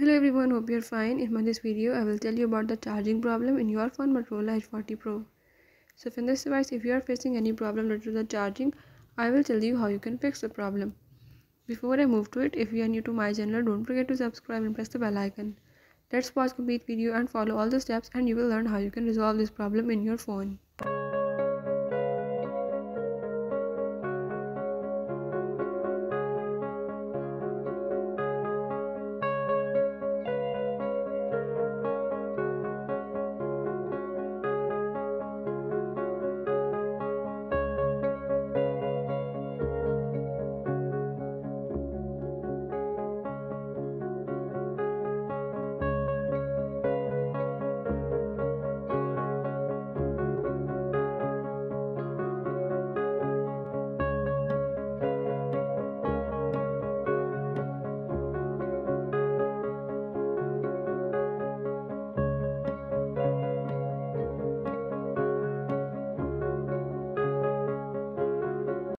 Hello everyone, hope you're fine. In this video, I will tell you about the charging problem in your phone Motorola Edge 40 Pro. So in this device, if you are facing any problem related to the charging, I will tell you how you can fix the problem. Before I move to it, if you are new to my channel, don't forget to subscribe and press the bell icon. Let's watch complete video and follow all the steps and you will learn how you can resolve this problem in your phone.